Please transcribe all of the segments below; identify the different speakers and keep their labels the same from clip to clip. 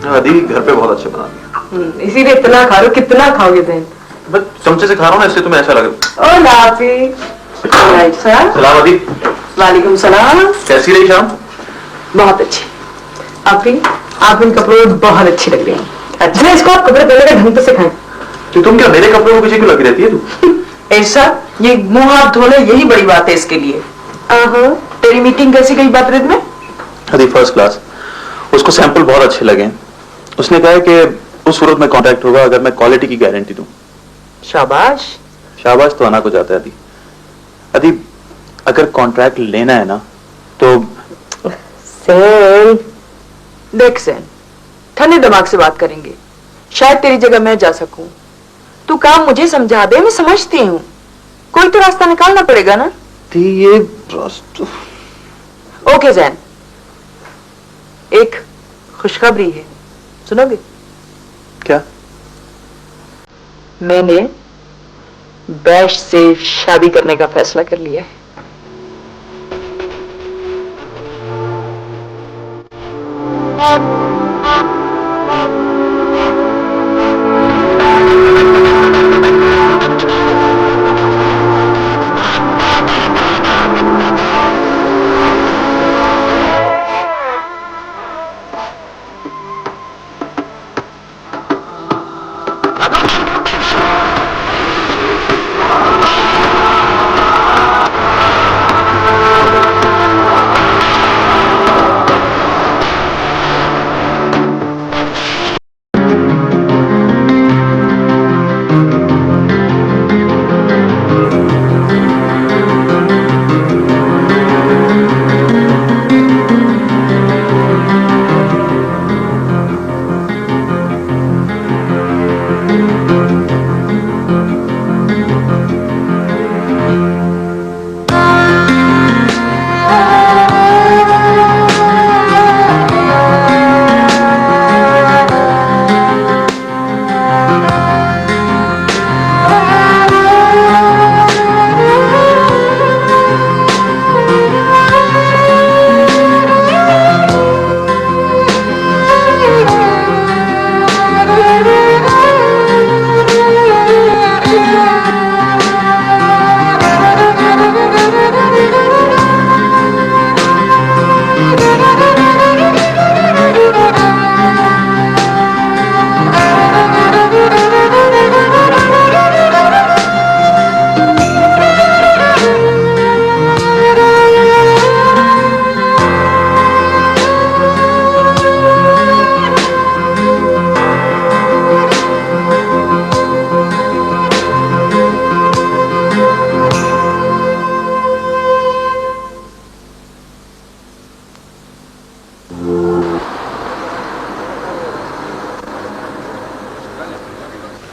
Speaker 1: आदि घर पे बहुत अच्छे बनाती है।
Speaker 2: इसीलिए इतना खा रहे हो। कितना खाओगे देन?
Speaker 1: बस चमचे से खा रहा हूँ ना, इसलिए तुम्हें ऐसा लग रहा है।
Speaker 2: ओ लाफी।
Speaker 1: सलाम आदि।
Speaker 2: वालेकुम सलाम।
Speaker 1: कैसी रही शाम?
Speaker 2: बहुत अच्छी। आपी, आप इन कपड़ों में बहुत अच्छी लग रही हैं। अच्छा इसको आप कपड़े पहले का ढंग से सिखाएं।
Speaker 1: तो तुम क्या मेरे कपड़ों को पीछे क्यों लगी रहती है तू?
Speaker 2: ऐसा ये मुंह हाथ धोना यही बड़ी बात है इसके लिए। तेरी मीटिंग कैसी गई बातरेद में?
Speaker 1: आदि फर्स्ट क्लास। उसको सैंपल बहुत अच्छे लगे। उसने कहा कि उस सूरत में कॉन्ट्रैक्ट होगा अगर मैं क्वालिटी की गारंटी दूं।
Speaker 2: शाबाश।
Speaker 1: शाबाश तो आना को जाता है आदि। आदि अगर कॉन्ट्रैक्ट लेना है ना तो
Speaker 2: सैन, देख सैन, ठंडे दिमाग से बात करेंगे। शायद तेरी जगह मैं जा सकूं। तू काम मुझे समझा दे, मैं समझती हूँ। कोई तो रास्ता निकालना पड़ेगा ना।
Speaker 1: ये रास्ता।
Speaker 2: ओके जैन, एक खुशखबरी है, सुनोगे?
Speaker 1: क्या?
Speaker 2: मैंने बैश से शादी करने का फैसला कर लिया है।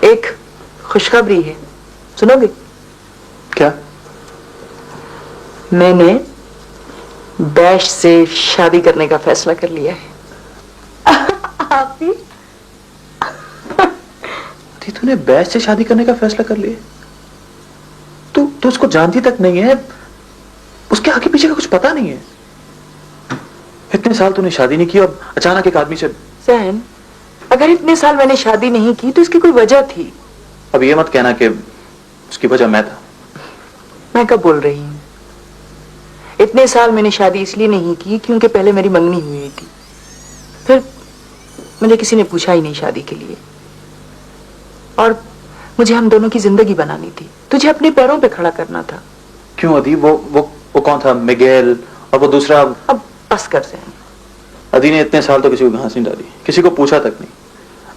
Speaker 2: एक खुशखबरी है, सुनोगे?
Speaker 1: क्या?
Speaker 2: मैंने बैश से शादी करने का फैसला कर लिया है। आप भी?
Speaker 1: तूने बैश से शादी करने का फैसला कर लिया? तू उसको जानती तक नहीं है, उसके आगे पीछे का कुछ पता नहीं है। इतने साल तूने शादी नहीं की और अचानक एक आदमी से।
Speaker 2: सैन, अगर इतने साल मैंने शादी नहीं की तो इसकी कोई वजह थी।
Speaker 1: अब ये मत कहना कि उसकी वजह मैं था।
Speaker 2: मैं कब बोल रही हूं? इतने साल मैंने शादी इसलिए नहीं की क्योंकि पहले मेरी मंगनी हुई थी। फिर मुझे किसी ने पूछा ही नहीं शादी के लिए, और मुझे हम दोनों की जिंदगी बनानी थी। तुझे अपने पैरों पे खड़ा करना था।
Speaker 1: क्यों अदी? वो कौन था? मिगेल और वो दूसरा?
Speaker 2: अब बस कर सैन।
Speaker 1: अदी ने इतने साल तो किसी को घास नहीं डाली, किसी को पूछा तक नहीं।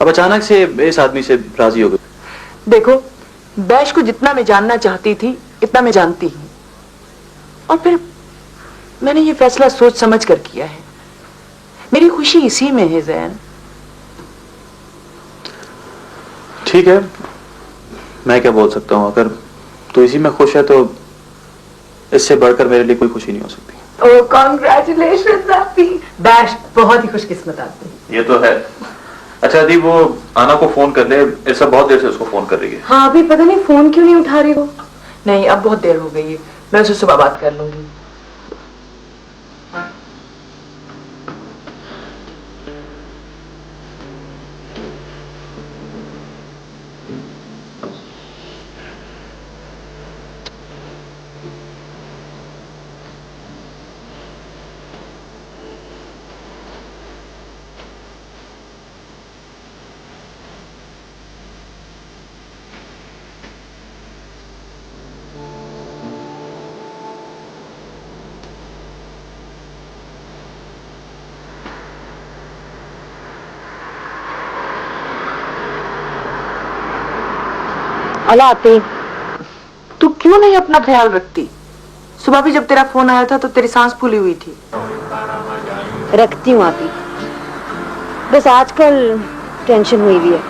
Speaker 1: अब अचानक से इस आदमी से राजी हो गई।
Speaker 2: देखो, बैश को जितना मैं जानना चाहती थी इतना मैं जानती हूं, और फिर मैंने ये फैसला सोच समझ कर किया है। मेरी खुशी इसी में है जैन।
Speaker 1: ठीक है, मैं क्या बोल सकता हूं? अगर तू इसी में खुश है तो इससे बढ़कर मेरे लिए कोई खुशी नहीं हो सकती।
Speaker 2: ओह कांग्रेचुलेशंस आपी। बैश बहुत ही खुशकिस्मत आदमी।
Speaker 1: ये तो है। अच्छा दी, वो आना को फोन कर ले, ऐसा बहुत देर से उसको फोन कर रही है।
Speaker 2: हाँ, अभी पता नहीं फोन क्यों नहीं उठा रही हो। नहीं, अब बहुत देर हो गई है, मैं उससे सुबह बात कर लूंगी।
Speaker 3: अला आते
Speaker 2: तू क्यों नहीं अपना ख्याल रखती? सुबह भी जब तेरा फोन आया था तो तेरी सांस फूली हुई थी।
Speaker 3: रखती हूँ आती, बस आजकल टेंशन हुई हुई है।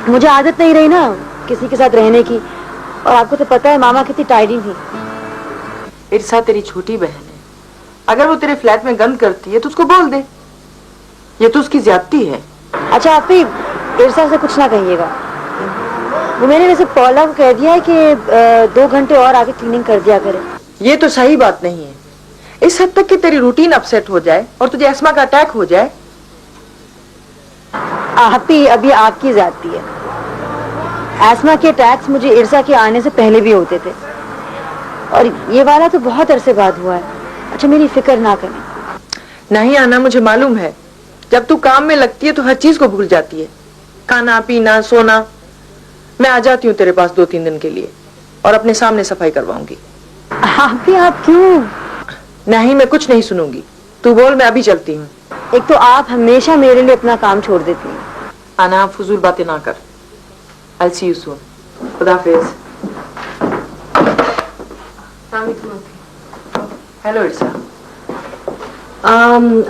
Speaker 3: मुझे आदत नहीं रही ना किसी के साथ रहने की, और आपको तो पता है मामा कितनी टायरिंग थी।
Speaker 2: इरसा तेरी छोटी बहन है, अगर वो तेरे फ्लैट में गंद करती है तो उसको बोल दे, ये तो उसकी ज्यादती है।
Speaker 3: अच्छा आप भी इरसा से कुछ ना कहिएगा, वो मैंने वैसे पौला को कह दिया है कि 2 घंटे और आके क्लीनिंग कर दिया करे।
Speaker 2: ये तो सही बात नहीं है, इस हद तक कि तेरी रूटीन अपसेट हो जाए और तुझे एस्मा का अटैक हो जाए।
Speaker 3: आप ही अभी आपकी जाती है, एस्मा के अटैक्स मुझे इरसा के आने से पहले भी होते थे, और ये वाला तो बहुत अरसे बाद हुआ है। अच्छा मेरी फिक्र ना करें।
Speaker 2: नहीं आना, मुझे मालूम है, जब तू काम में लगती है तो हर चीज को भूल जाती है, खाना पीना सोना। मैं आ जाती हूँ तेरे पास 2-3 दिन के लिए और अपने सामने सफाई करवाऊंगी।
Speaker 3: आप भी, आप क्यों?
Speaker 2: नहीं, मैं कुछ नहीं सुनूंगी, तू बोल, मैं अभी चलती हूँ।
Speaker 3: एक तो आप हमेशा मेरे लिए अपना काम छोड़ देती हैं।
Speaker 2: आना, फजूल बातें ना कर। I'll see you soon. खुदा हाफिज। हेलो इरसा।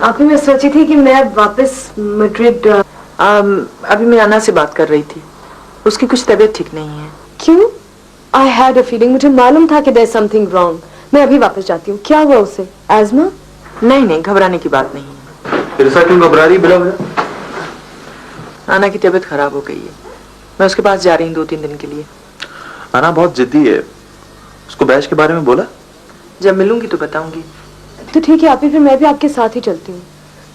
Speaker 3: आप ही मैं सोची थी कि मैं वापस मैड्रिड।
Speaker 2: अभी मैं आना से बात कर रही थी, उसकी कुछ तबीयत ठीक नहीं है।
Speaker 3: क्यों? आई हैड अ फीलिंग, मुझे मालूम था कि देयर समथिंग रॉन्ग। मैं अभी वापस जाती हूँ। क्या हुआ उसे? एज़मा?
Speaker 2: नहीं, घबराने की बात नहीं है।
Speaker 1: इरसा क्यों घबरा रही बिला वजह?
Speaker 2: आना की तबीयत खराब हो गई है, मैं उसके पास जा रही हूँ 2-3 दिन के लिए।
Speaker 1: आना बहुत जिद्दी है, उसको बैच के बारे में बोला?
Speaker 2: जब मिलूंगी तो बताऊंगी।
Speaker 3: तो ठीक है आप ही, फिर मैं भी आपके साथ ही चलती हूँ।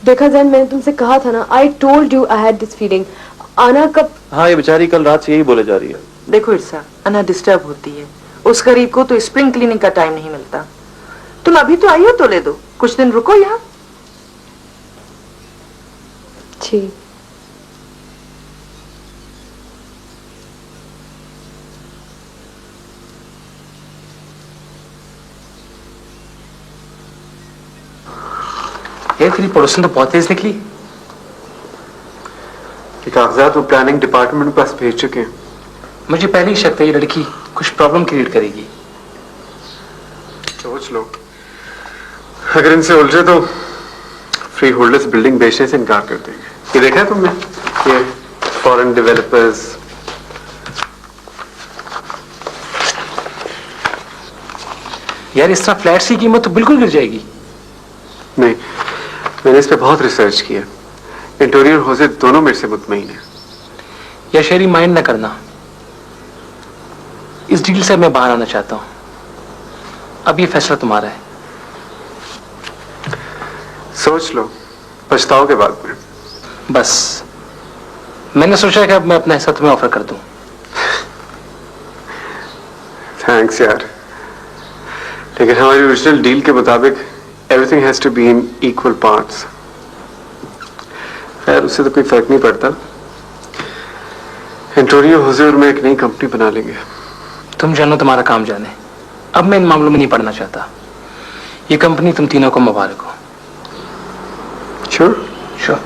Speaker 3: देखा जैन, मैंने तुमसे कहा था ना, I told you I had this feeling. आना कब?
Speaker 1: हाँ, ये बेचारी कल रात से यही बोले जा रही है।
Speaker 2: देखो इरसा, अना डिस्टर्ब होती है, उस गरीब को तो स्प्रिंग क्लीनिंग का टाइम नहीं मिलता। तुम अभी तो आई हो तो ले दो, कुछ दिन रुको यहाँ।
Speaker 3: ठीक।
Speaker 4: ये तेरी पड़ोसन तो बहुत तेज निकली।
Speaker 5: ये कागजात वो प्लानिंग डिपार्टमेंट के पास भेज चुके हैं।
Speaker 4: मुझे पहले ही शक था ये लड़की कुछ प्रॉब्लम क्रिएट करेगी।
Speaker 5: सोच लो, अगर इनसे उलझे तो फ्री होल्डर्स बिल्डिंग बेचने से इनकार कर देंगे। ये देखा है तुमने, ये फॉरेन डेवलपर्स।
Speaker 4: यार इस तरह फ्लैट्स की कीमत तो बिल्कुल गिर जाएगी।
Speaker 5: नहीं, मैंने इस पे बहुत रिसर्च किया, इंटीरियर होसे दोनों मेरे से मुतमईन है।
Speaker 4: या शेरी माइंड ना करना, इस डील से मैं बाहर आना चाहता हूं। अब ये फैसला तुम्हारा है।
Speaker 5: सोच लो, पछताओगे बाद में।
Speaker 4: बस मैंने सोचा कि अब मैं अपना हिस्सा तुम्हें ऑफर कर दूं।
Speaker 5: थैंक्स यार, लेकिन हमारी ओरिजिनल डील के मुताबिक everything has to be in equal parts. खैर उससे तो कोई फर्क नहीं पड़ता। एंटोनियो हुजूर में एक नई कंपनी बना लेंगे।
Speaker 4: तुम जानो तुम्हारा काम जाने, अब मैं इन मामलों में नहीं पड़ना चाहता। ये कंपनी तुम तीनों को मुबारक हो।
Speaker 5: Sure
Speaker 4: sure.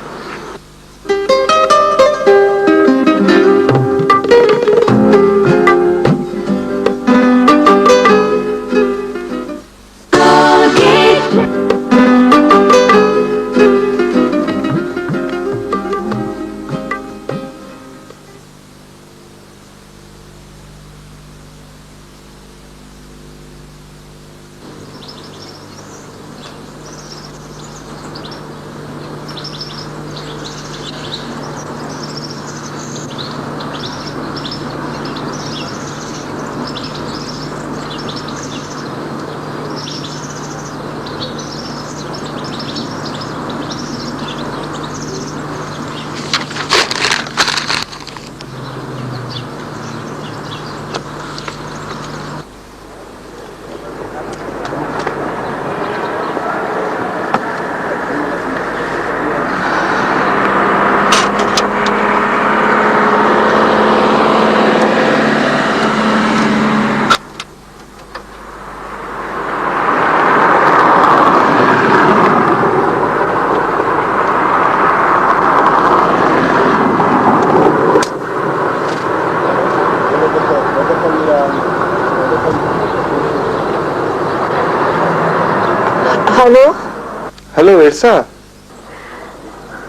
Speaker 6: इरसा।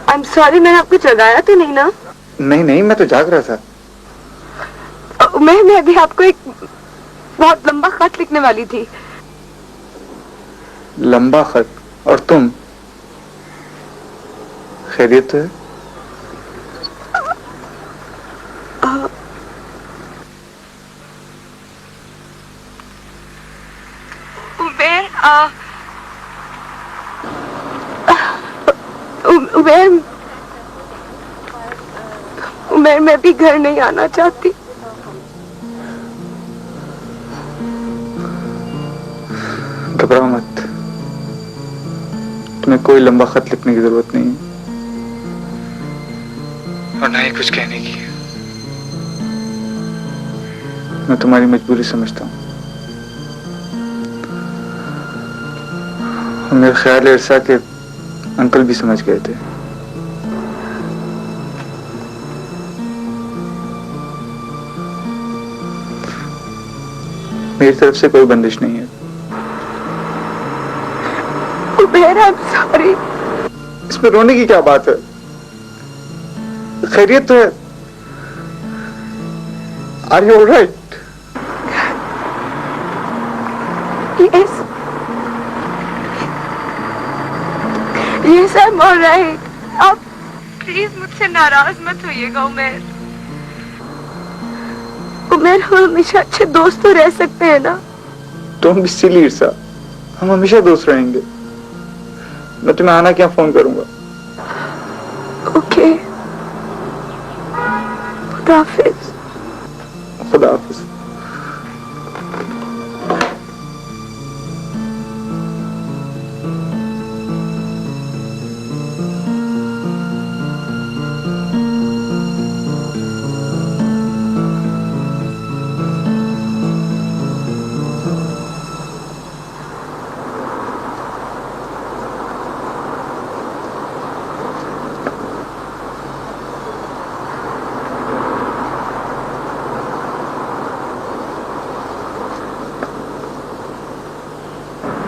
Speaker 2: I am sorry, मैंने आपको जगाया तो नहीं ना?
Speaker 6: नहीं नहीं, मैं तो जाग रहा था।
Speaker 2: मैं अभी आपको एक बहुत लंबा खत लिखने वाली थी।
Speaker 6: लंबा खत? और तुम? खैरियत तो है?
Speaker 2: मैं भी घर नहीं आना चाहती।
Speaker 6: घबराओ मत, तुम्हें कोई लंबा खत लिखने की जरूरत नहीं है, और ना ही कुछ कहने की। मैं तुम्हारी मजबूरी समझता हूँ। और मेरा ख्याल है इरसा के अंकल भी समझ गए थे। मेरी तरफ से कोई बंदिश नहीं है।
Speaker 2: I'm sorry।
Speaker 6: इसमें रोने की क्या बात है? खैरियत तो है। Are you alright?
Speaker 2: Yes। Yes, I'm alright। आप प्लीज मुझसे नाराज मत होइएगा उमेर। उमेर, हम हमेशा अच्छे दोस्त तो रह सकते हैं ना?
Speaker 6: तुम भी सिली इरसा, हम हमेशा दोस्त रहेंगे। मैं तुम्हें आना क्या फोन करूंगा।
Speaker 2: ओके, खुदा हाफिज।
Speaker 6: खुदा हाफिज।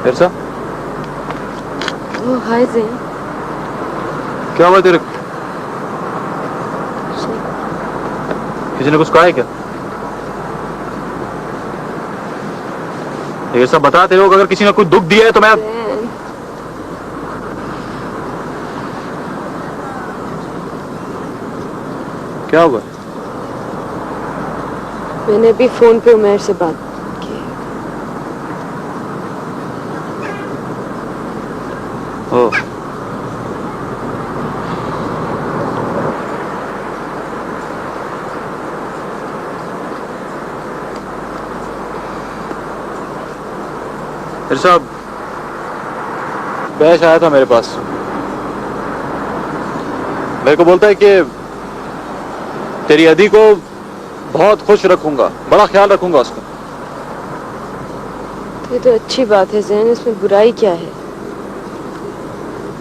Speaker 1: इरसा,
Speaker 3: ओह हाय ज़ैन।
Speaker 1: क्या हुआ तेरे? किसी ने कुछ कहा है क्या? ये सब बता, तेरे को अगर किसी ने कुछ दुख दिया है तो मैं...
Speaker 3: ज़ैन,
Speaker 1: क्या हुआ?
Speaker 3: मैंने अभी फोन पे उमेर से बात की है।
Speaker 1: ओ, फिर साहब बैश आया था मेरे पास। मेरे को बोलता है कि तेरी अदी को बहुत खुश रखूंगा, बड़ा ख्याल रखूंगा उसका।
Speaker 3: तो ये तो अच्छी बात है ज़ैन, इसमें बुराई क्या है?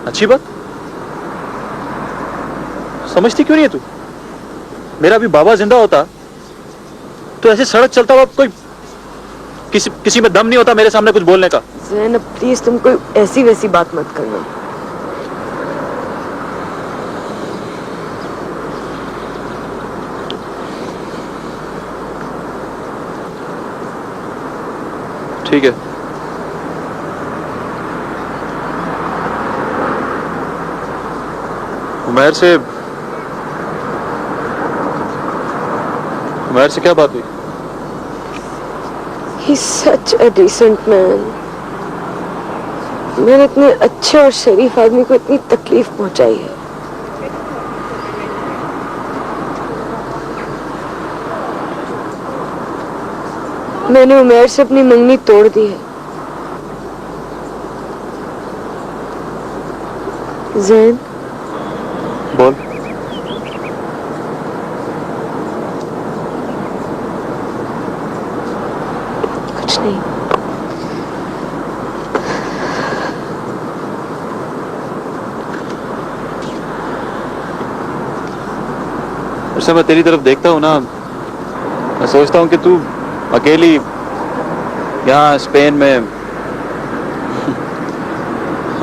Speaker 1: अच्छी बात? समझती क्यों नहीं है तू? मेरा भी बाबा जिंदा होता तो ऐसे सड़क चलता हुआ कोई किसी में दम नहीं होता मेरे सामने कुछ बोलने का।
Speaker 3: ज़ैन, अब प्लीज तुम कोई ऐसी वैसी बात मत करना।
Speaker 1: ठीक है, उमैर से क्या बात हुई?
Speaker 3: He's such a decent man। मैंने इतने अच्छे और शरीफ आदमी को इतनी तकलीफ पहुंचाई है। मैंने उमेर से अपनी मंगनी तोड़ दी है। ज़ैन,
Speaker 1: बोल।
Speaker 3: कुछ नहीं।
Speaker 1: वैसे मैं तेरी तरफ देखता हूँ ना, मैं सोचता हूँ कि तू अकेली यहाँ स्पेन में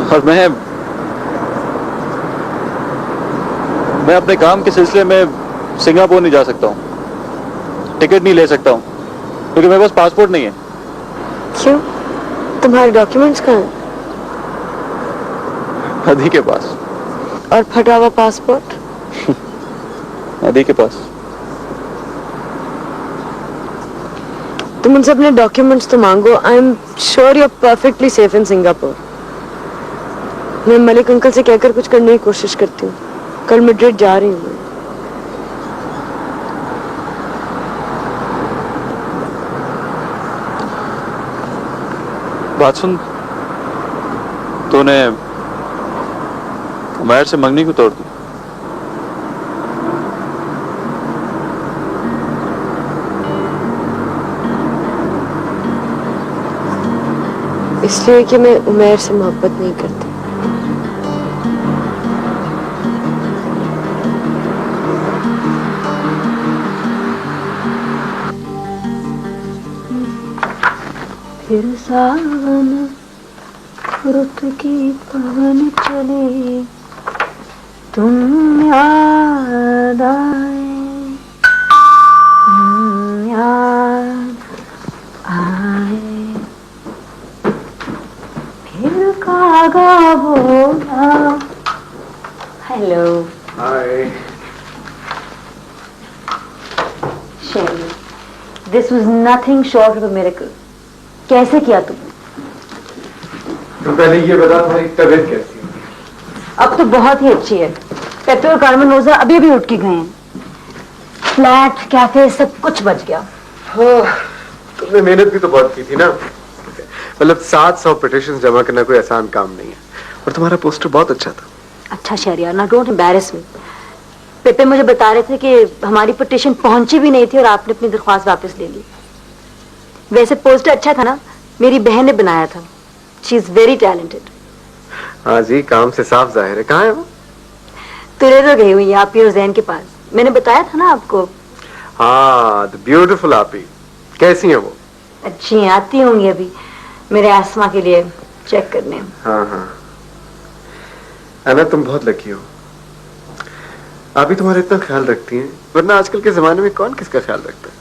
Speaker 1: और मैं अपने काम के सिलसिले में सिंगापुर नहीं जा सकता हूँ, टिकट नहीं ले सकता हूँ क्योंकि मेरे पास पासपोर्ट नहीं है।
Speaker 3: क्यों? तुम्हारे डॉक्यूमेंट्स कहाँ हैं?
Speaker 1: अदी के पास।
Speaker 3: और फटा हुआ पासपोर्ट?
Speaker 1: अदी के पास।
Speaker 3: तुम उनसे अपने डॉक्यूमेंट्स तो मांगो। I am sure you are perfectly safe in Singapore. मैं मलिक अंकल से कहकर कुछ करने की कोशिश करती हूँ। कल मैड्रिड जा रही हूँ।
Speaker 1: बात सुन, तूने उमैर से मंगनी को तोड़ दी।
Speaker 3: इसलिए कि मैं उमैर से मोहब्बत नहीं करती। फिर सावन रुत की पवन चले, तुम याद आए, तुम याद आए। फिर कागा बोला। Hello
Speaker 5: hi.
Speaker 3: Sherry, this was nothing short of a miracle. कैसे किया तुमने?
Speaker 5: तो पहले ये बता तुम्हारी तबीयत कैसी है?
Speaker 3: अब तो बहुत ही अच्छी है। पेट्रो और कार्मेन रोजा अभी अभी उठ के गए हैं। फ्लैट, कैफे सब कुछ बच गया।
Speaker 5: हाँ, तुमने मेहनत भी तो बहुत की थी ना। मतलब 700 पिटिशन जमा करना कोई आसान काम नहीं है। और तुम्हारा पोस्टर बहुत अच्छा था।
Speaker 3: अच्छा शहरियार, ना डोंट एम्बैरेस मी। पेपे मुझे बता रहे थे कि हमारी पिटिशन पहुंची भी नहीं थी और आपने अपनी दरख्वास्त वापस ले ली। वैसे पोस्टर अच्छा था ना, मेरी बहन ने बनाया था। She is very talented.
Speaker 5: हाँ जी, काम से साफ जाहिर है। कहाँ है वो?
Speaker 3: तुरे तो गई हुई है आपी और जैन के पास। मैंने बताया था ना आपको।
Speaker 5: हाँ, द ब्यूटीफुल आपी। कैसी है वो?
Speaker 3: अच्छी हैं, आती होंगी अभी मेरे आसमा के लिए चेक करने।
Speaker 5: हाँ हाँ, अना तुम बहुत लकी हो। आपी तुम्हारा इतना ख्याल रखती हैं, वरना आजकल के जमाने में कौन किसका ख्याल रखता है।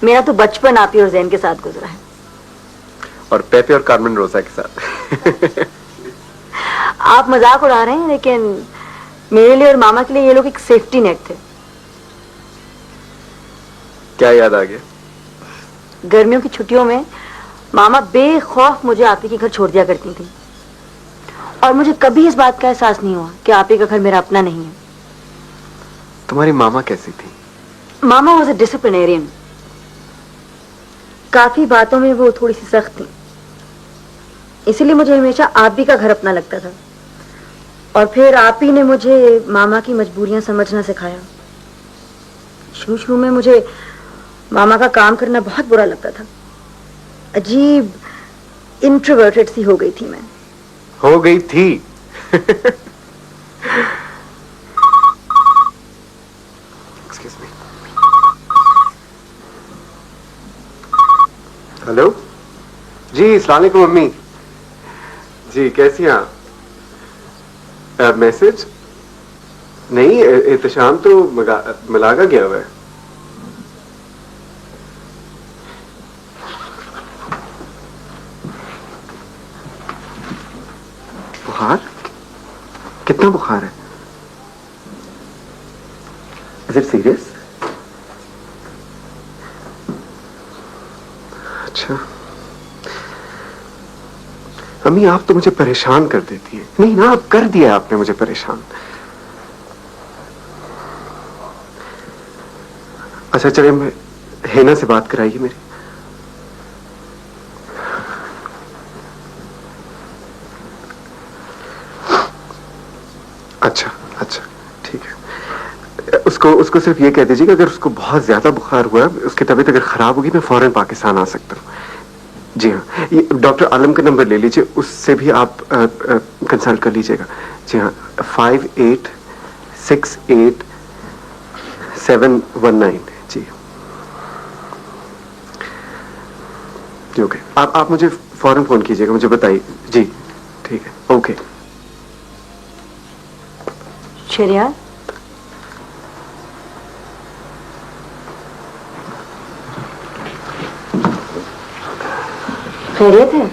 Speaker 3: मेरा तो बचपन आपी और जैन के साथ गुजरा है।
Speaker 5: और पेपे और कार्मेन रोजा के साथ।
Speaker 3: आप मजाक उड़ा रहे हैं, लेकिन मेरे लिए और मामा के लिए ये लोग एक सेफ्टी नेट थे।
Speaker 5: क्या याद आ गया?
Speaker 3: गर्मियों की छुट्टियों में मामा बेखौफ मुझे आपी के घर छोड़ दिया करती थी और मुझे कभी इस बात का एहसास नहीं हुआ कि आपी का घर मेरा अपना नहीं है।
Speaker 5: तुम्हारी मामा कैसी थी?
Speaker 3: मामा वॉज अ डिसिप्लिनेरियन। काफी बातों में वो थोड़ी सी सख्त थी, इसीलिए मुझे हमेशा आप भी का घर अपना लगता था। और फिर आप ही ने मुझे मामा की मजबूरियां समझना सिखाया। शुरू शुरू में मुझे मामा का काम करना बहुत बुरा लगता था। अजीब इंट्रोवर्टेड सी हो गई थी मैं।
Speaker 5: हो गई थी। Excuse me. हेलो जी, अस्सलाम वालेकुम मम्मी जी, कैसी हैं आप? मैसेज नहीं, एहतशाम तो मलागा गया हुआ है। बुखार? कितना बुखार है? Is it serious? अच्छा अम्मी, आप तो मुझे परेशान कर देती है। नहीं ना, आप कर दिया आपने मुझे परेशान। अच्छा चलिए, मैं हेना से बात कराइए मेरी। अच्छा अच्छा ठीक है। उसको सिर्फ ये कह दीजिए कि अगर उसको बहुत ज्यादा बुखार हुआ, उसकी तबीयत अगर खराब होगी, मैं फौरन पाकिस्तान आ सकता हूँ। जी हाँ, ये डॉक्टर आलम का नंबर ले लीजिए, उससे भी आप कंसल्ट कर लीजिएगा। जी हाँ, 58688719। जी जी ओके, आप मुझे फौरन फोन कीजिएगा, मुझे बताइए। जी ठीक है, ओके।
Speaker 3: शरियार, खैरियत है?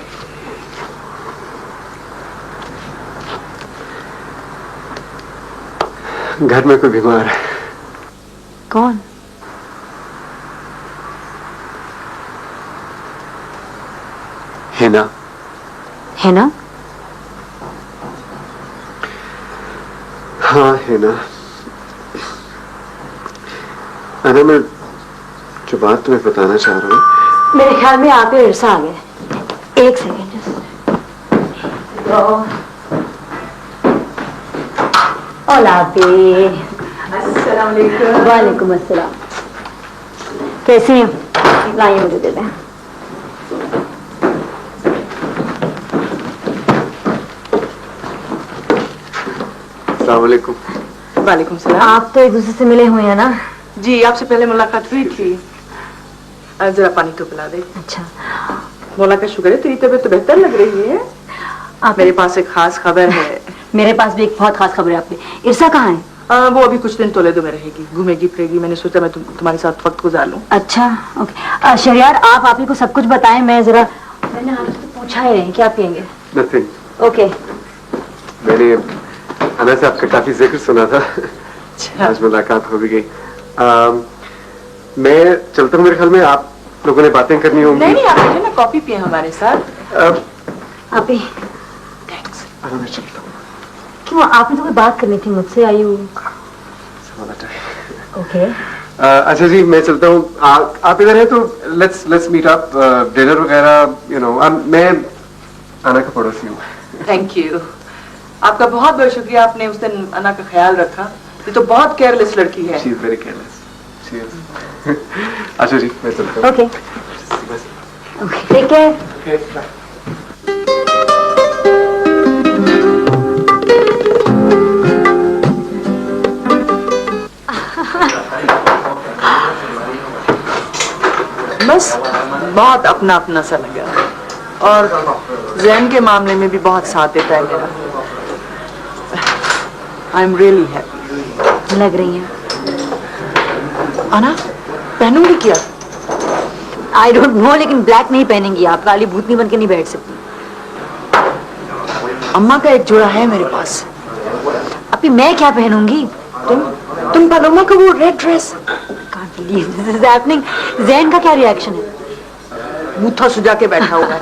Speaker 5: घर में कोई बीमार है।
Speaker 3: कौन?
Speaker 5: हिना।
Speaker 3: है ना?
Speaker 5: हाँ हिना। अना मैं जो बात तुम्हें बताना चाह रहा हूँ,
Speaker 3: मेरे ख्याल में आप इरसा आ गए। एक सेकेंड। अस्सलाम वालेकुम। वालेकुम अस्सलाम। कैसी हैं? लाइए मुझे दे दें।
Speaker 5: अस्सलाम वालेकुम।
Speaker 2: वालेकुम सलाम।
Speaker 3: आप तो एक दूसरे से मिले हुए हैं ना?
Speaker 2: जी आपसे पहले मुलाकात हुई थी। जरा पानी तो पिला दे।
Speaker 3: अच्छा।
Speaker 2: मौला का शुक्र है तेरी तबीयत तो बेहतर लग रही है।
Speaker 3: आप
Speaker 2: मेरे पास एक खास खबर है।
Speaker 3: मेरे पास भी एक बहुत खास खबर है आपकी। इरसा कहाँ है?
Speaker 2: वो अभी कुछ दिन तोलेदो में रहेगी, घूमेगी फिरेगी। मैंने सोचा मैं तुम्हारे साथ वक्त गुजार लूं।
Speaker 3: अच्छा ओके। शहरयार आप ही को सब कुछ बताएं। मैंने आपसे पूछा ही नहीं, क्या पियेंगे?
Speaker 5: नथिंग।
Speaker 3: ओके।
Speaker 5: मैंने अना से आपका काफी जिक्र सुना था। आज मुलाकात हो भी गई। मैं चलता हूँ, मेरे ख्याल में आप लोगों ने बातें करनी होंगी।
Speaker 2: नहीं आप बैठे ना, कॉफी पिए हमारे साथ।
Speaker 3: आप ही
Speaker 2: थैंक्स।
Speaker 5: मैं चलता हूँ।
Speaker 3: क्यों, आपने तो कोई बात करनी थी मुझसे। आई यू ओके?
Speaker 5: अच्छा जी मैं चलता हूँ। आप इधर हैं तो लेट्स मीट अप डिनर वगैरह यू नो। मैं अना का पड़ोसी हूँ।
Speaker 2: Thank you. आपका बहुत बहुत शुक्रिया, आपने उस दिन अना का ख्याल रखा। ये तो बहुत केयरलेस लड़की है।
Speaker 5: She is very careless. She is. अच्छा जी मैं चलता हूँ।
Speaker 3: Okay take care.
Speaker 5: Okay bye.
Speaker 2: बस बहुत अपना अपना सा लगा, और जैन के मामले में भी बहुत साथ देता है मेरा। आई एम रियली हैप्पी।
Speaker 3: लग रही हैं।
Speaker 2: अना पहनूंगी क्या?
Speaker 3: आई डोंट नो, लेकिन ब्लैक नहीं पहनेंगी आप। काली भूतनी बन के नहीं बैठ सकती।
Speaker 2: अम्मा का एक जोड़ा है मेरे पास।
Speaker 3: अभी मैं क्या पहनूंगी?
Speaker 2: तुम पलोमा का वो red dress.
Speaker 3: Can't believe this is happening. Jain का क्या रिएक्शन है?
Speaker 2: बूथा सुजा के बैठा हुआ है।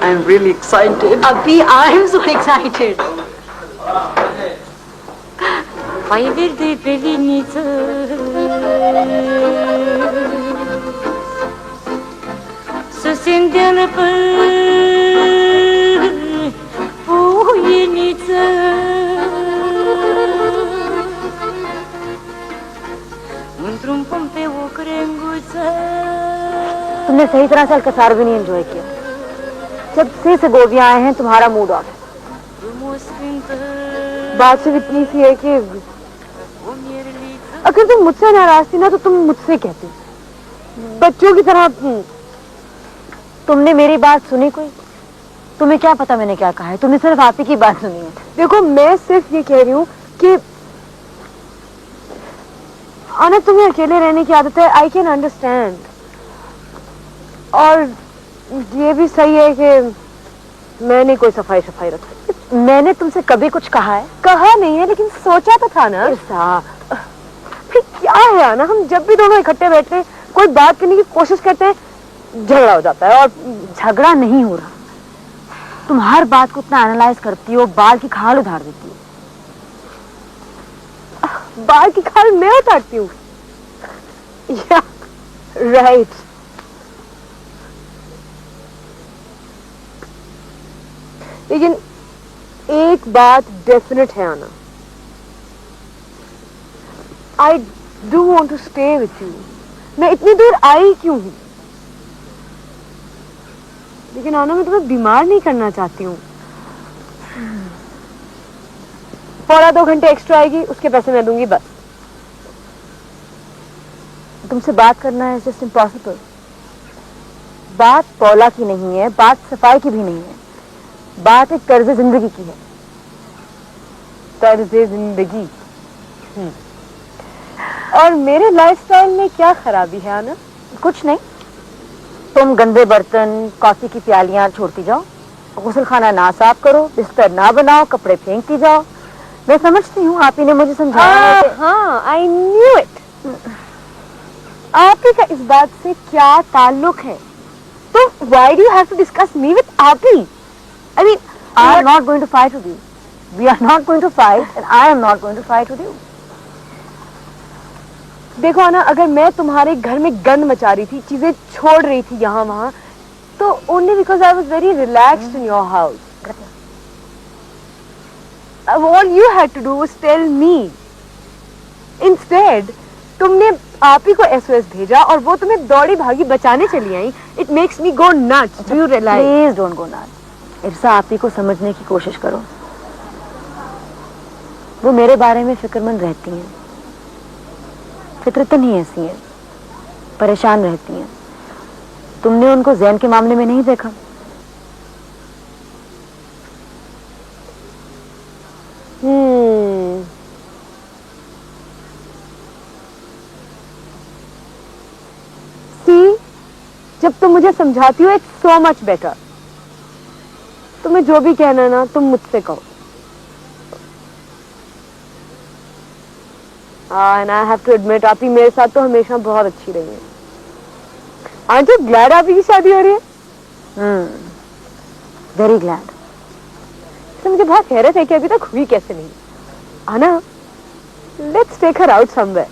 Speaker 2: I am really excited.
Speaker 3: अभी I am so excited.
Speaker 7: Pay verdi belinice Sesinden pujenice Într-un pom pe o crenguță
Speaker 3: तुमने सही तरह से अलकसार भी नहीं एंजॉय किया। जब से सेगोविया आए हैं तुम्हारा मूड ऑफ है।
Speaker 7: Frumos cântă
Speaker 3: बात सिर्फ इतनी सी है कि
Speaker 7: o mierliță
Speaker 3: अगर तुम मुझसे नाराज थी ना तो तुम मुझसे कहती, बच्चों की तरह। तुमने मेरी बात सुनी कोई? तुम्हें क्या पता मैंने क्या कहा है? तुमने सिर्फ आप ही की बात सुनी है। देखो मैं सिर्फ ये कह रही हूँ कि आना तुम्हें अकेले रहने की आदत है। I can understand. और ये भी सही है कि मैंने कोई सफाई रखी। मैंने तुमसे कभी कुछ कहा है? कहा नहीं है, लेकिन सोचा तो था ना। फिर क्या है आना, हम जब भी दोनों इकट्ठे बैठते हैं, कोई बात करने की कोशिश करते हैं, झगड़ा हो जाता है। और झगड़ा नहीं हो रहा। तुम हर बात को इतना एनालाइज करती हो, बाल की खाल उधार देती हो। बाल की खाल मैं उतारती हूँ? या राइट। लेकिन एक बात डेफिनेट है आना, I do want to stay with you. मैं इतनी दूर आई क्यों हूं? लेकिन आना मैं तुम्हें बीमार नहीं करना चाहती हूँ। 1.5-2 घंटे एक्स्ट्रा आएगी, उसके पैसे मैं दूंगी बस। तुमसे बात करना है जस्ट इम्पॉसिबल। बात पौला की नहीं है, बात सफाई की भी नहीं है, बात एक तर्ज जिंदगी की है। तर्ज जिंदगी। और मेरे लाइफस्टाइल में क्या खराबी है आना? कुछ नहीं, तुम गंदे बर्तन, कॉफी की प्यालियां छोड़ती जाओ, गुस्ल खाना ना साफ करो, बिस्तर ना बनाओ, कपड़े फेंकती जाओ। मैं समझती हूँ, आप ही ने मुझे समझाया।
Speaker 8: हाँ, आई न्यू इट। आप ही का इस बात से क्या ताल्लुक है? तो why do you have to discuss me with Api? I mean,
Speaker 3: I am not going to fight with you. We are not going to fight, and I am not going to fight with you.
Speaker 8: देखो ना, अगर मैं तुम्हारे घर में गंद मचा रही थी, चीजें छोड़ रही थी यहाँ वहाँ, तो only because I was very relaxed in your house. All you had to do was tell me. Instead, तुमने आप ही को SOS भेजा और वो तुम्हें दौड़ी भागी बचाने चली आई. It makes me go nuts. Do you realize?
Speaker 3: Please don't go nuts. इरसा, आप ही को समझने की कोशिश करो. वो मेरे बारे में फिक्रमंद रहती हैं. फितरतन ही ऐसी हैं, परेशान रहती हैं. तुमने उनको ज़ैन के मामले में नहीं देखा?
Speaker 8: See, जब तुम मुझे समझाती हो, it's so much better. तुम्हें जो भी कहना है ना, तुम मुझसे कहो. And I have to admit, आप ही मेरे साथ तो हमेशा बहुत अच्छी रही है. Aren't you glad आप ही की शादी हो रही है?
Speaker 3: Very glad.
Speaker 8: तो मुझे बहुत हैरत है कि अभी तक हुई कैसे नहीं. आना, let's take her out somewhere.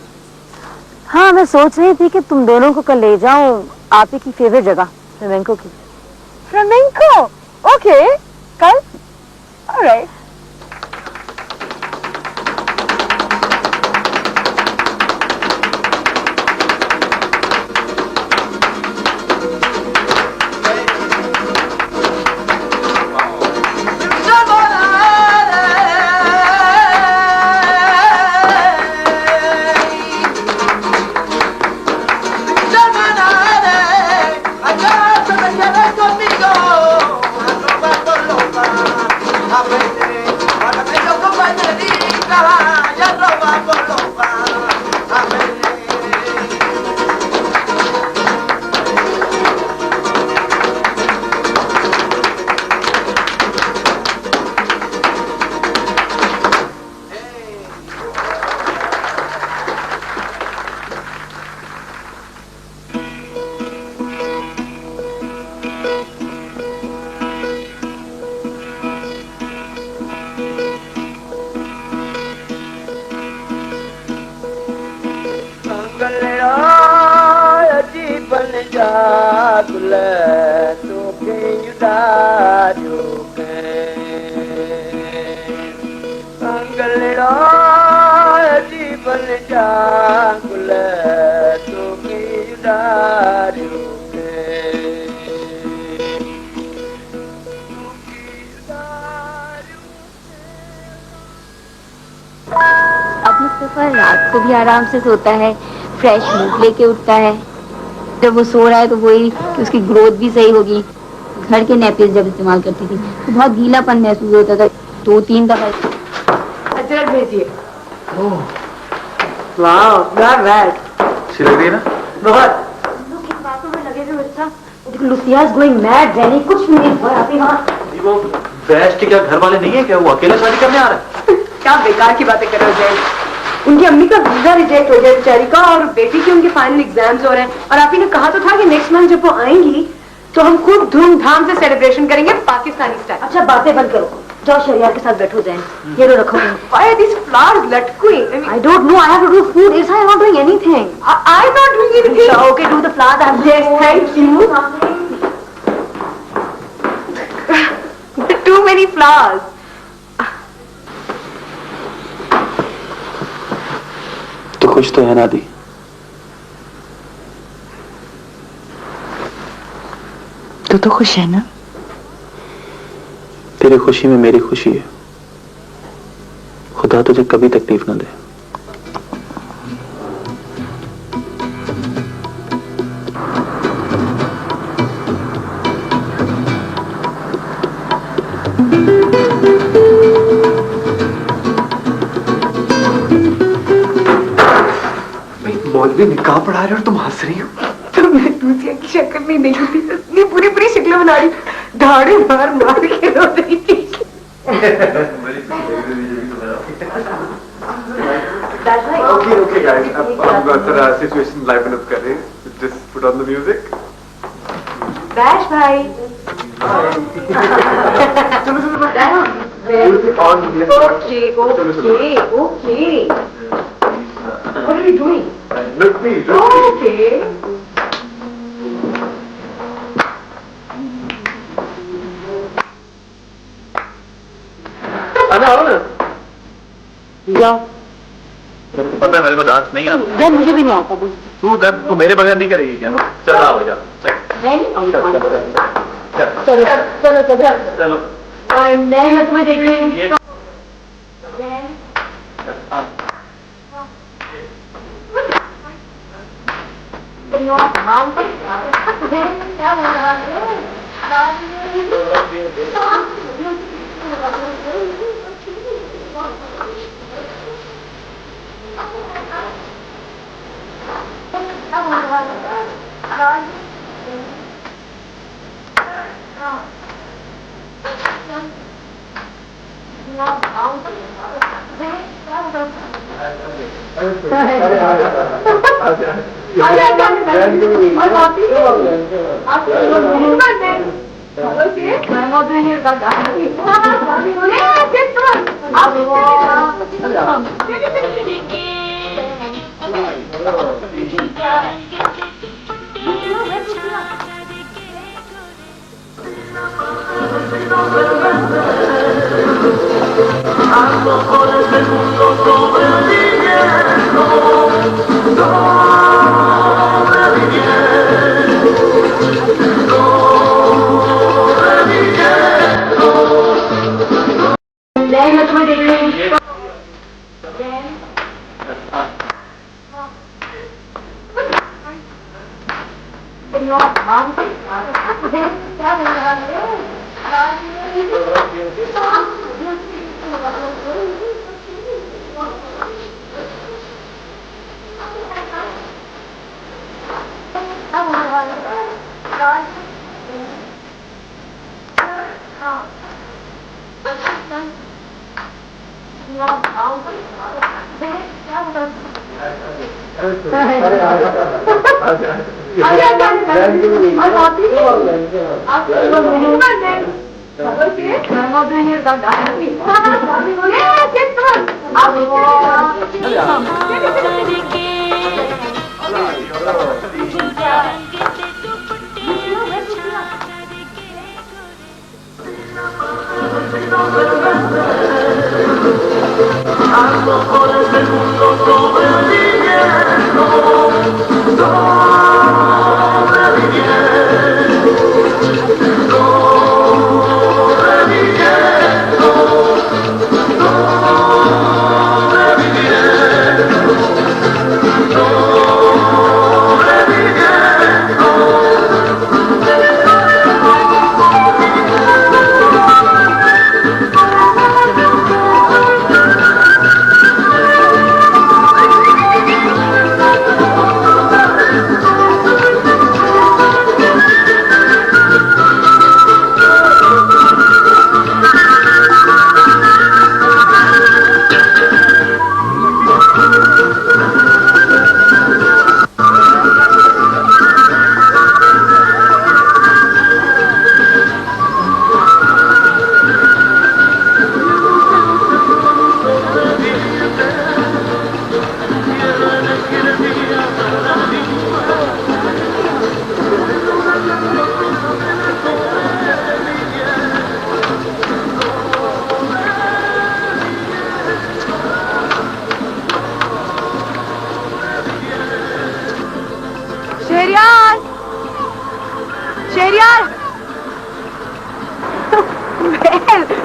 Speaker 3: हाँ, मैं सोच रही थी कि तुम दोनों को कल ले जाऊं आप ही की फेवरेट जगह, फ्लेमेंको की.
Speaker 8: Flamenco? Okay, कल? All right.
Speaker 9: रात को भी आराम से सोता है, फ्रेश मूड लेके उठता है. जब वो सो रहा है तो वही कि उसकी ग्रोथ भी सही होगी. घर के नेपियर्स जब इस्तेमाल करती थी तो बहुत गीलापन महसूस होता था. 2-3 दफा
Speaker 2: अजरक भेजिए. Wow, not bad.
Speaker 1: अच्छी लग रही है ना?
Speaker 2: बहुत.
Speaker 3: लोग इन बातों में लगे हुए Irsa. Lucia is going mad. Zaini कुछ भी नहीं हुआ अभी वहाँ.
Speaker 1: वो बेस्ट के क्या घर वाले नहीं है क्या? वो अकेला शादी करने आ रहा है?
Speaker 2: क्या बेकार की बातें कर रहे हो जैन. उनकी अम्मी का वीजा रिजेक्ट हो गया बेचारी का, और बेटी के उनके फाइनल एग्जाम्स हो रहे हैं. और आप ही ने कहा तो था कि नेक्स्ट मंथ जब वो आएंगी तो हम खूब धूमधाम से सेलिब्रेशन करेंगे पाकिस्तानी स्टाइल.
Speaker 3: अच्छा, बातें बंद करो. जाओ शरिया के साथ बैठो. ज़ैन, ये लो रखो.
Speaker 2: Why are these flowers लटकुई?
Speaker 3: I don't know. I have to do food. Irsa, I'm not doing anything.
Speaker 2: I'm not doing anything.
Speaker 3: Okay, do the flowers. I'm
Speaker 2: Yes, thank you. Too many flowers.
Speaker 1: तो खुश तो है नादी?
Speaker 2: तो खुश है ना?
Speaker 1: तेरी खुशी में मेरी खुशी है. खुदा तुझे कभी तकलीफ न दे.
Speaker 5: मौलवी निकाह पढ़ा रहे हो और तुम हंस रही हो.
Speaker 8: रोती नहीं होती, इतनी पूरी पूरी शक्ल बना रही, दाढ़ी मार मार के रो रही थी।
Speaker 5: Okay, guys. अब थोड़ा सिचुएशन लाइवन अप कर रहे हैं. Just put on the music.
Speaker 8: Bash भाई। Okay. What are you doing?
Speaker 5: Look me.
Speaker 8: Okay.
Speaker 1: आना आओ ना। जाओ। पता है मेरे को डांस नहीं आता।
Speaker 3: यार मुझे भी नहीं आता बोल।
Speaker 1: तू मेरे बगैर नहीं करेगी क्या? चल आओ जा।
Speaker 3: चलो
Speaker 1: चलो।
Speaker 3: और मैं तुम्हें देख रही हूँ।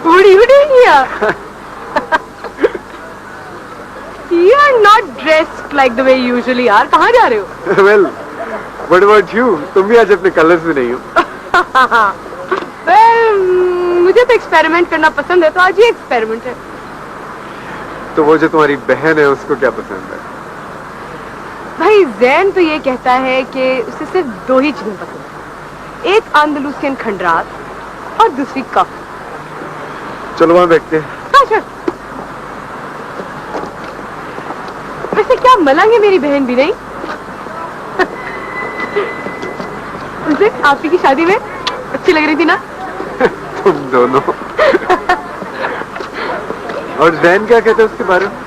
Speaker 8: What are you doing here? You are not dressed like the way you usually are. कहाँ जा रहे हो?
Speaker 5: Well, what about you? तुम भी आज अपने कलर्स में नहीं हो.
Speaker 8: Well, मुझे तो एक्सपेरिमेंट करना पसंद है, तो आज ये एक्सपेरिमेंट है.
Speaker 5: तो वो जो तुम्हारी बहन है उसको क्या पसंद है?
Speaker 8: भाई जैन तो ये कहता है कि उसे सिर्फ 2 ही चीजें पसंद है. एक अंडलूसियन खंडरात और दूसरी कफ।
Speaker 5: चलो वहां बैठते हैं।
Speaker 8: हाँ चल। वैसे क्या मलंग है मेरी बहन भी नहीं। उस दिन आप ही की शादी में अच्छी लग रही थी ना।
Speaker 5: तुम दोनों। और जैन क्या कहते हैं उसके बारे में?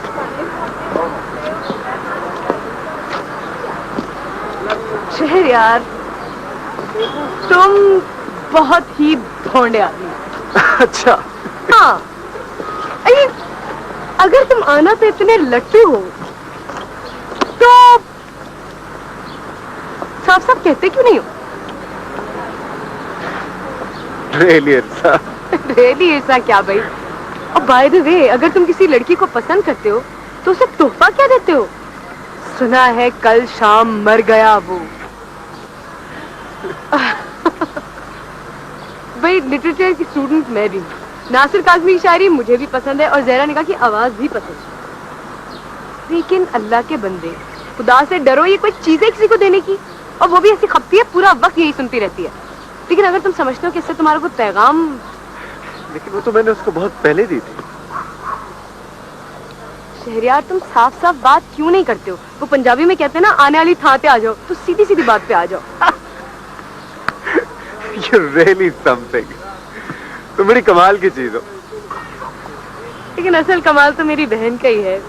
Speaker 8: शहर यार, तुम बहुत ही भोंडे आदमी।
Speaker 5: अच्छा।
Speaker 8: हाँ, अरे अगर तुम आना पे इतने लट्टू हो तो साफ साफ कहते क्यों नहीं हो?
Speaker 5: रियली ऐसा?
Speaker 8: रियली ऐसा क्या भाई? और बाय द वे, अगर तुम किसी लड़की को पसंद करते हो तो उसे तोहफा क्या देते हो? सुना है कल शाम मर गया वो। भाई लिटरेचर की स्टूडेंट मैं भी हूँ। नासिर काज़मी की शायरी मुझे भी पसंद है और ज़हरा निगाह की आवाज भी पसंद है। लेकिन अल्लाह के बंदे, खुदा से डरो, ये कोई चीज है किसी को देने की? और वो भी ऐसी खपती है, पूरा वक्त यही सुनती रहती है। लेकिन अगर तुम समझते हो कि इससे तुम्हारा कोई पैगाम।
Speaker 5: लेकिन वो तो मैंने उसको बहुत पहले दी थी।
Speaker 8: शहरयार, तुम साफ साफ बात क्यों नहीं करते हो? वो पंजाबी में कहते हैं ना, आने वाली थां पे आ जाओ, तो सीधी सीधी बात पे आ जाओ।
Speaker 5: You're really something. तुम बड़ी कमाल की चीज हो।
Speaker 8: लेकिन असल कमाल तो मेरी बहन का ही है।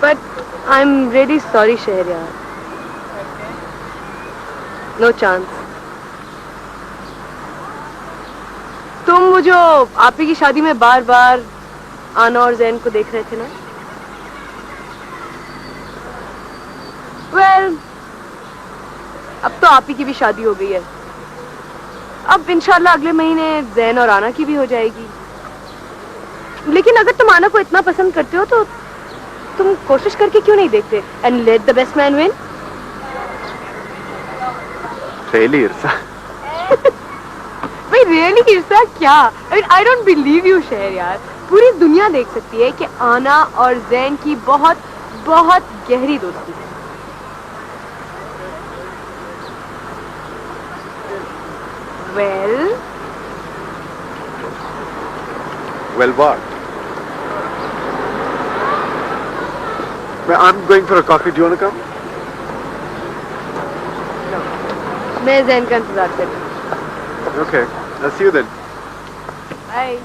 Speaker 8: But I'm really sorry Shahryar, no chance। तुम वो जो आप ही की शादी में बार बार आना और जैन को देख रहे थे ना, well, अब तो आप ही की भी शादी हो गई है। अब इंशाल्लाह अगले महीने जैन और आना की भी हो जाएगी। लेकिन अगर तुम आना को इतना पसंद करते हो तो तुम कोशिश करके क्यों नहीं देखते? And let the best man win.
Speaker 5: Really Irsa?
Speaker 8: भाई रियली इरसा क्या? I don't believe you Shahryar. पूरी दुनिया देख सकती है कि आना और जैन की बहुत बहुत गहरी दोस्ती है।
Speaker 5: Well, what? I'm going for a coffee. Do you want to come?
Speaker 8: मैं जैन का इंतजार कर रही हूँ।
Speaker 5: Okay. I'll see you then.
Speaker 8: Bye.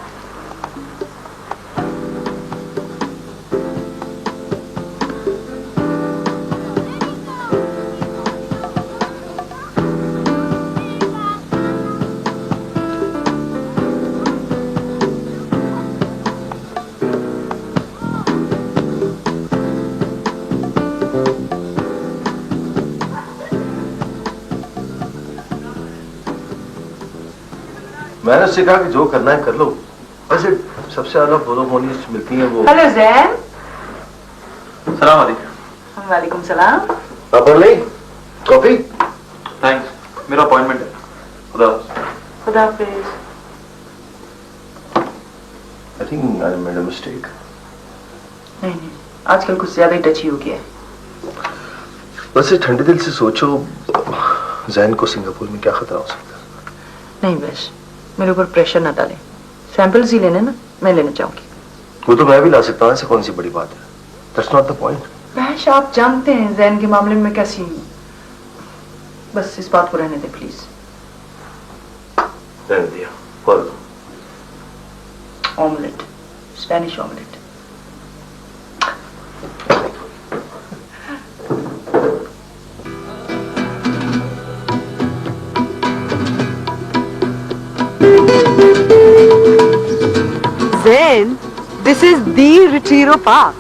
Speaker 1: मैंने उससे कहा कि जो करना है कर लो। वैसे सबसे ज्यादा बोलोमोनिस्ट मिलती हैं वो।
Speaker 2: हेलो जैन।
Speaker 1: सलाम वालेकुम।
Speaker 2: वालेकुम सलाम।
Speaker 1: पापा नहीं कॉफी?
Speaker 6: थैंक्स, मेरा अपॉइंटमेंट है।
Speaker 1: खुदा।
Speaker 2: खुदा हाफिज।
Speaker 1: I think I made a mistake.
Speaker 2: नहीं, आजकल कुछ ज्यादा ही टची हो गया है।
Speaker 1: वैसे ठंडे दिल से सोचो, जैन को सिंगापुर में क्या खतरा हो सकता है?
Speaker 2: नहीं बस, मेरे ऊपर प्रेशर ना डालें। सैंपल्स ही लेने ना, मैं लेना चाहूंगी।
Speaker 1: वो तो मैं भी ला सकता हूँ, ऐसे कौन सी बड़ी बात है? That's not the point.
Speaker 2: बहश, आप जानते हैं जैन के मामले में कैसी हूँ। बस इस बात को रहने दे प्लीज।
Speaker 1: रहने दिया। Follow.
Speaker 2: Omelette, Spanish omelette.
Speaker 8: Zen, this is the Retiro Park।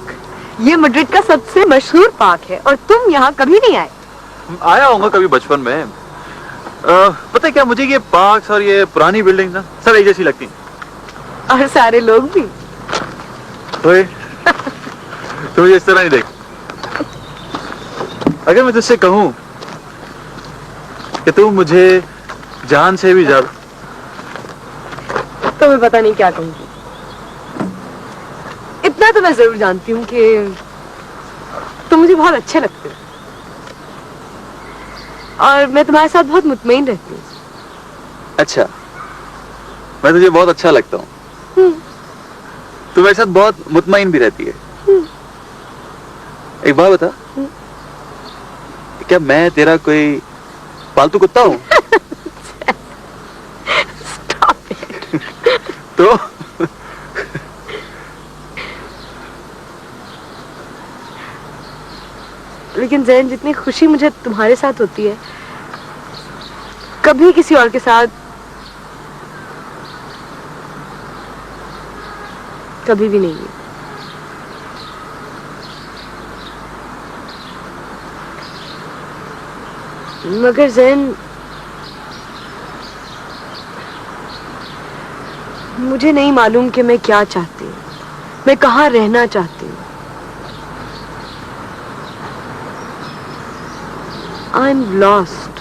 Speaker 8: ये मैड्रिड का सबसे मशहूर पार्क है और तुम यहाँ कभी नहीं आए।
Speaker 6: आया होगा कभी बचपन में। पता है क्या, मुझे ये पार्क्स और ये पुरानी बिल्डिंग ना सब एक जैसी लगती हैं।
Speaker 8: और सारे लोग भी।
Speaker 6: ओए, तो मुझे इस तरह नहीं देख। अगर मैं तुझसे कहूँ कि तू मुझे जान से भी ज्यादा,
Speaker 8: तो मैं पता नहीं क्या कहूँगी। इतना तो मैं जरूर जानती हूँ कि मुझे बहुत अच्छे लगते हो और मैं तुम्हारे साथ बहुत मुतमईन रहती हूँ।
Speaker 6: अच्छा, मैं तुझे बहुत अच्छा लगता हूँ। तू मेरे साथ बहुत मुतमईन भी रहती है। एक बात बता, क्या मैं तेरा कोई पालतू कुत्ता हूँ? तो
Speaker 8: लेकिन जैन, जितनी खुशी मुझे तुम्हारे साथ होती है कभी किसी और के साथ कभी भी नहीं है। मगर जैन, मुझे नहीं मालूम कि मैं क्या चाहती हूँ, मैं कहाँ रहना चाहती हूँ। आई एम लॉस्ट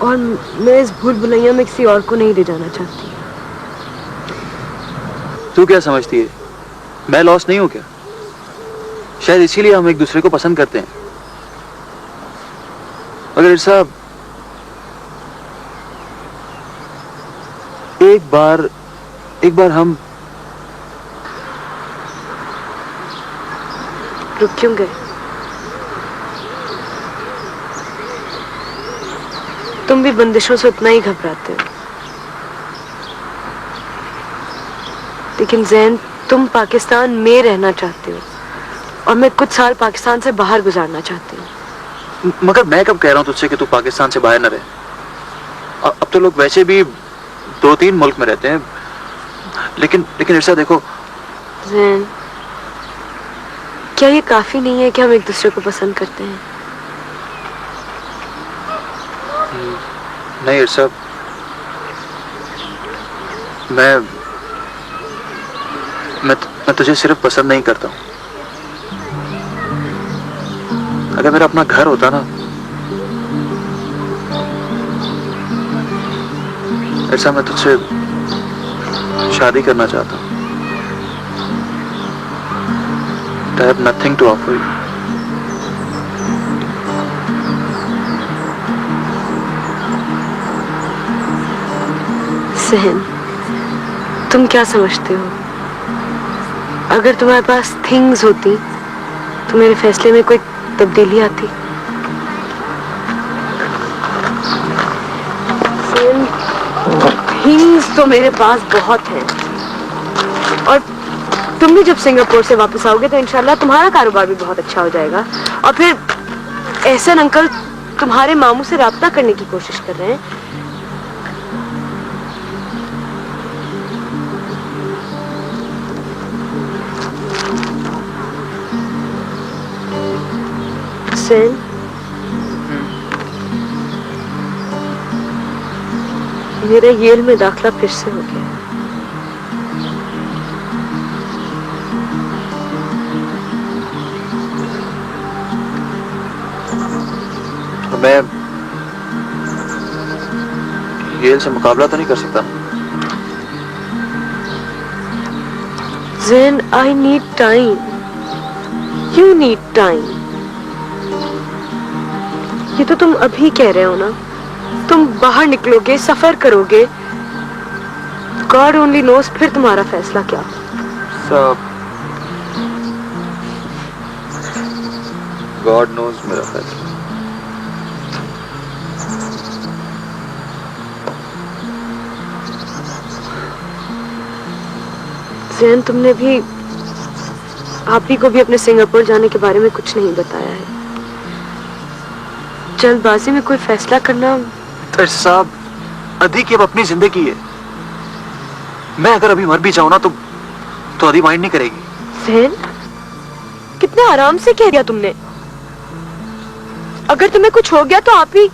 Speaker 8: और मैं इस भूल भुलैया में किसी और को नहीं ले जाना चाहती।
Speaker 6: तू क्या समझती है, मैं लॉस्ट नहीं हूं क्या? शायद इसीलिए हम एक दूसरे को पसंद करते हैं। मगर साहब, एक बार हम
Speaker 8: रुक क्यों गए? तुम भी बंदिशों से उतना ही घबराते हो। लेकिन जैन, तुम पाकिस्तान में रहना चाहते हो और मैं कुछ साल पाकिस्तान से बाहर गुजारना चाहती हूँ।
Speaker 6: मगर मैं कब कह रहा हूं तुझसे कि तू पाकिस्तान से बाहर न रहे? अब तो लोग वैसे भी 2-3 मुल्क में रहते हैं। लेकिन ऐसा देखो
Speaker 8: जैन, क्या ये काफी नहीं है कि हम एक दूसरे को पसंद करते हैं?
Speaker 6: नहीं इरशाद, मैं तुझे सिर्फ पसंद नहीं करता हूं। अगर मेरा अपना घर होता ना, ऐसा मैं तुझसे शादी करना चाहता हूं। I have nothing to offer you.
Speaker 8: सहन, तुम क्या समझते हो? अगर तुम्हारे पास थिंग्स होती तो मेरे फैसले में कोई तब्दीली आती? सहन, थिंग्स तो मेरे पास बहुत हैं और तुम भी जब सिंगापुर से वापस आओगे तो इंशाल्लाह तुम्हारा कारोबार भी बहुत अच्छा हो जाएगा। और फिर एहसन अंकल तुम्हारे मामू से राब्ता करने की कोशिश कर रहे हैं। सेन, मेरा येल में दाखला फिर से हो गया।
Speaker 6: मैं येल से मुकाबला तो नहीं कर सकता।
Speaker 8: Zen, I need time. You need time. ये तो तुम अभी कह रहे हो ना, तुम बाहर निकलोगे, सफर करोगे, God only knows फिर तुम्हारा फैसला क्या।
Speaker 6: सब God knows मेरा फैसला।
Speaker 8: जैन, तुमने भी आप ही को भी अपने सिंगापुर जाने के बारे में कुछ नहीं बताया है। जल्दबाजी में कोई फैसला करना।
Speaker 6: तो साहब, अधी की अब अपनी जिंदगी है। मैं अगर अभी मर भी जाऊं ना तो अधी माइंड नहीं करेगी।
Speaker 8: जैन, कितने आराम से कह दिया तुमने। अगर तुम्हें कुछ हो गया तो आप ही।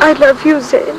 Speaker 8: I love you, Zain.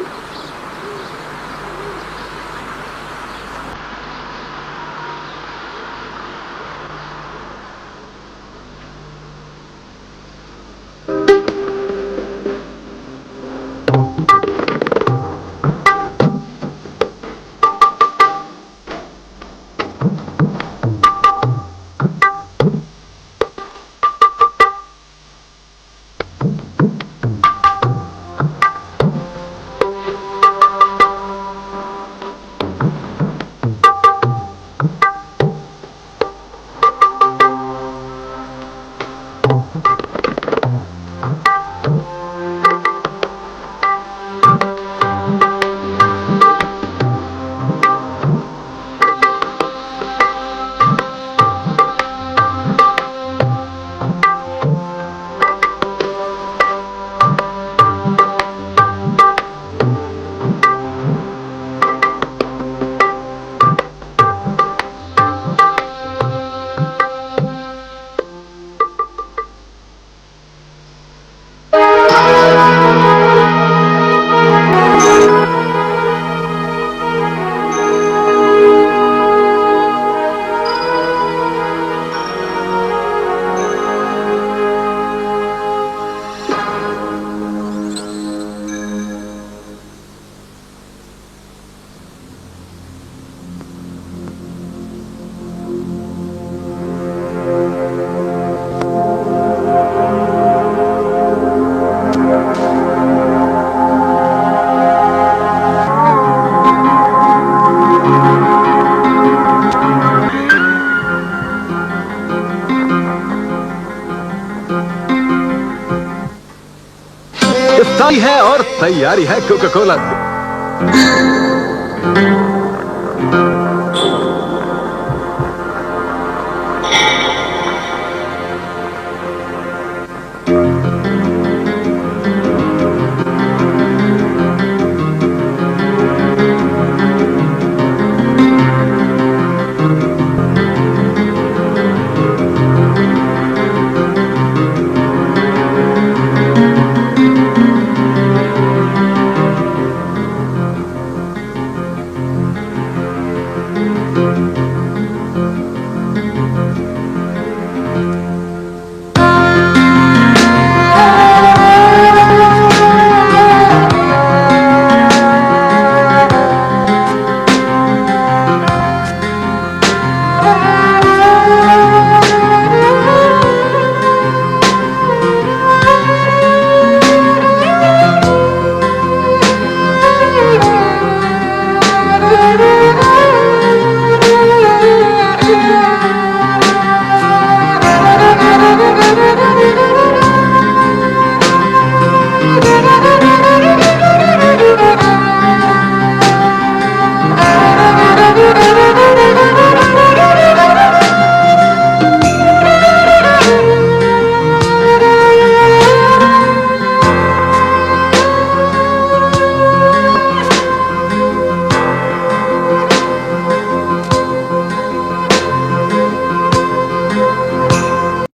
Speaker 10: है और तैयारी है कोका कोला।